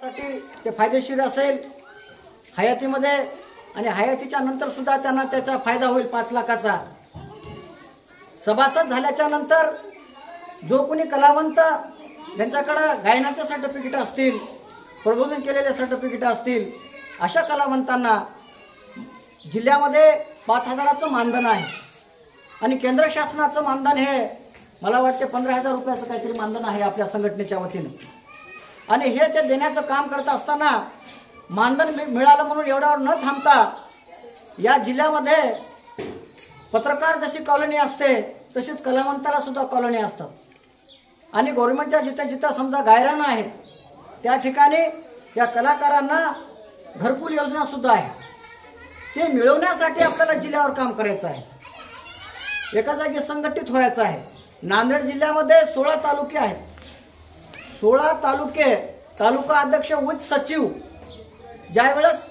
साठी ते फायदेशीर असेल हयातीमध्ये आणि हयातीच्या नंतर सुद्धा त्यांना त्याचा फायदा होईल 5 लाखाचा। सभासद झाल्याच्या नंतर जो कोणी कलावंत ज्यांच्याकडे गायनाचे सर्टिफिकेट असतील, प्रबोधन केलेले सर्टिफिकेट असतील, अशा कलावंतांना जिल्ह्यामध्ये 5,000चं मानधन आहे आणि केंद्र शासनाचं मानधन हे मला वाटते 15,000 रुपयाचं काहीतरी मानधन आहे आपल्या संघटनेच्या वतीने। आणि हे ते देण्याचं काम करत असताना मानधन मिळालं म्हणून एवढ्यावर न थांबता या जिल्ह्यामध्ये पत्रकार जशी कॉलनी असते तशीच कलावंताला सुद्धा कॉलनी असतात आणि गव्हर्नमेंटच्या जिथे जिथे समजा गायरान आहे त्या ठिकाणी या कलाकारांना घरकुल योजना सुद्धा आहे। ते मिळवण्यासाठी आपल्याला जिल्ह्यावर काम करायचं आहे, एका जागी संघटित व्हायचं आहे। नांदेड जिल्ह्यामध्ये 16 तालुके आहेत। 16 तालुके तालुका अध्यक्ष उच्च सचिव ज्यावेळेस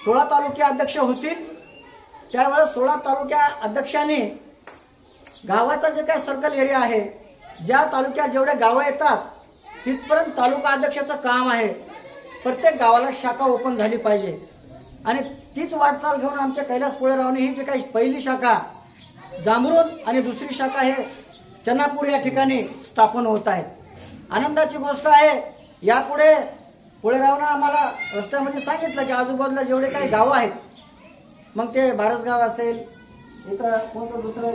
16 तालुके अध्यक्ष होतील त्यावेळेस 16 तालुक्या अध्यक्षांनी गावाचा जे काही सर्कल एरिया आहे, ज्या तालुक्यात जेवढे गावं येतात तिथपर्यंत तालुका अध्यक्षाचं काम आहे। प्रत्येक गावाला शाखा ओपन झाली पाहिजे आणि तीच वाटचाल घेऊन आमच्या कैलास पोळेरावने ही जी काही पहिली शाखा जांभरून आणि दुसरी शाखा हे चन्नापूर या ठिकाणी स्थापन होत आहेत। आनंदाची गोष्ट आहे, यापुढे पोळेरावनं आम्हाला रस्त्यामध्ये सांगितलं की आजूबाजूला जेवढे काही गावं आहेत, मग ते बारसगाव असेल, इथं कोणतं दुसरं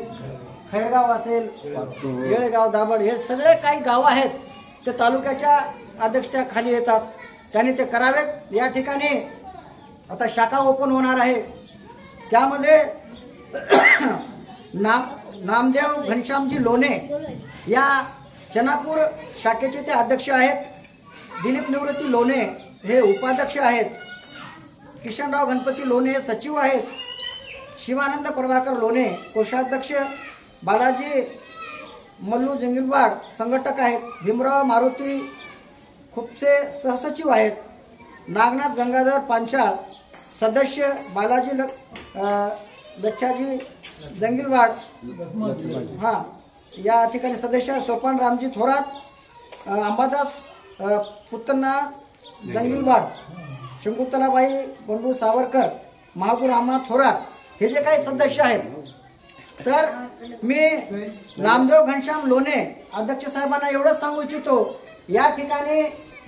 खैरगाव असेल, येळगाव, दाभड, हे सगळे काही गावं आहेत ते तालुक्याच्या अध्यक्षतेखाली येतात, त्यांनी ते करावेत। या ठिकाणी आता शाखा ओपन होणार आहे, त्यामध्ये नामदेव घनश्यामजी लोणे या चन्नापूर शाखेचे ते अध्यक्ष आहेत। दिलीप निवृत्ती लोणे हे उपाध्यक्ष आहेत। किशनराव गणपती लोणे हे सचिव आहेत। शिवानंद प्रभाकर लोणे कोषाध्यक्ष। बालाजी मल्लू जंगिलवाड संघटक आहेत। भीमराव मारुती खुपसे सहसचिव आहेत। नागनाथ गंगाधर पांचाळ सदस्य। बालाजी लच्छाजी जंगिलवाड या ठिकाणी सदस्य। सोपान रामजी थोरात, अंबादास पुत्तना जंगिलवाड, शंकुतलाबाई बंडू सावरकर, महागुर रामनाथ थोरात हे जे काही सदस्य आहेत, तर मी नामदेव घनश्याम लोणे अध्यक्ष साहेबांना एवढंच सांगू इच्छितो, या ठिकाणी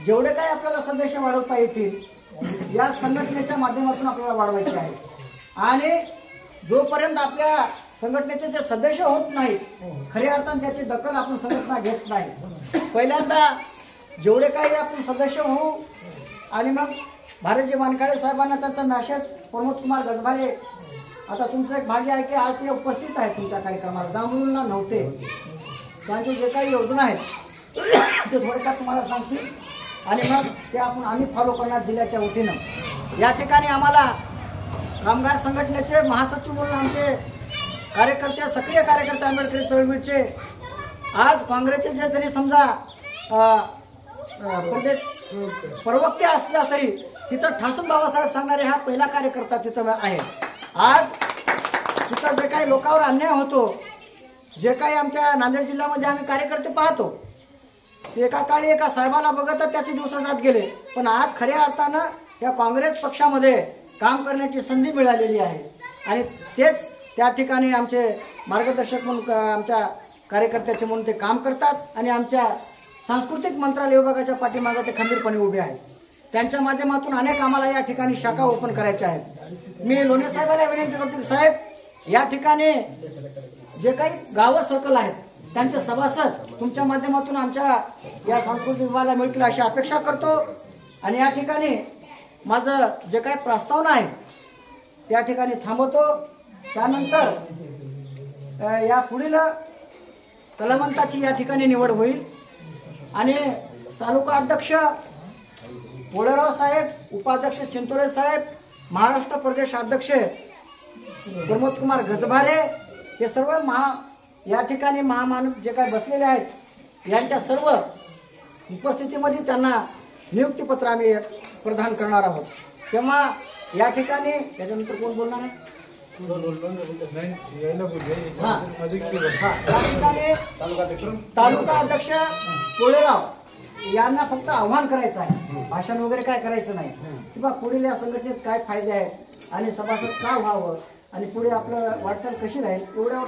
जेवढे काही आपल्याला सदस्य वाढवता येतील या संघटनेच्या माध्यमातून आपल्याला वाढवायचे आहे आणि जोपर्यंत आपल्या संघटनेचे जे सदस्य होत नाहीत, खऱ्या अर्थाने त्याची दखल आपण संघटना घेत नाही, पहिल्यांदा जेवढे काही आपण सदस्य होऊ आणि मग भारतजी वानखेडे साहेबांना त्यांचा मॅसेज प्रमोद कुमार गजभारे, आता तुमचं एक भाग्य आहे की आज ते उपस्थित आहेत तुमच्या कार्यक्रमाला, जांभूळला नव्हते, त्यांचे जे काही योजना आहेत ते थोडक्यात तुम्हाला सांगतील आणि मग ते आम्ही फॉलो करणार जिल्ह्याच्या वतीनं। या ठिकाणी आम्हाला कामगार संघटनेचे महासचिव म्हणून आमचे कार्यकर्ते, सक्रिय कार्यकर्ते आंबेडकरी चळवळीचे, आज काँग्रेसचे जे जरी समजा प्रवक्ते असला तरी तिथं ठासून बाबासाहेब सांगणारे हा पहिला कार्यकर्ता तिथं आहे। आज तिथं जे काही लोकांवर अन्याय होतो, जे काही आमच्या नांदेड जिल्ह्यामध्ये आम्ही कार्यकर्ते पाहतो, एका काळी एका साहेबाला बघत त्याचे दिवस जात गेले, पण आज खऱ्या अर्थानं या काँग्रेस पक्षामध्ये काम करण्याची संधी मिळालेली आहे आणि तेच त्या ठिकाणी आमचे मार्गदर्शक म्हणून आमच्या कार्यकर्त्याचे म्हणून ते काम करतात आणि आमच्या सांस्कृतिक मंत्रालय विभागाच्या पाठीमागे ते खंबीरपणे उभे आहेत। त्यांच्या माध्यमातून अनेक आम्हाला या ठिकाणी शाखा ओपन करायच्या आहेत। मी लोणे साहेबांना विनंती करतो की साहेब, या ठिकाणी जे काही गावं सर्कल आहेत त्यांचे सभासद तुमच्या माध्यमातून आमच्या या सांस्कृतिक विभागाला मिळतील अशी अपेक्षा करतो आणि या ठिकाणी माझं जे काही प्रस्तावना आहे त्या ठिकाणी थांबवतो। त्यानंतर या पुढील कलावंताची या ठिकाणी निवड होईल आणि तालुका अध्यक्ष पोळेराव साहेब, उपाध्यक्ष चिंतोरे साहेब, महाराष्ट्र प्रदेश अध्यक्ष प्रमोद कुमार गजभारे हे सर्व या ठिकाणी महामानव जे काही बसलेले आहेत यांच्या सर्व उपस्थितीमध्ये त्यांना नियुक्तीपत्र आम्ही प्रदान करणार आहोत। तेव्हा या ठिकाणी त्याच्यानंतर कोण बोलणार आहे? तालुका अध्यक्ष पोळेराव यांना फक्त आव्हान करायचं आहे, भाषण वगैरे काय करायचं नाही, किंवा पुढील या संघटनेत काय फायदे आहेत आणि सभासद का व्हावं आणि पुढे आपलं वाटचाल कशी राहील एवढ्यावर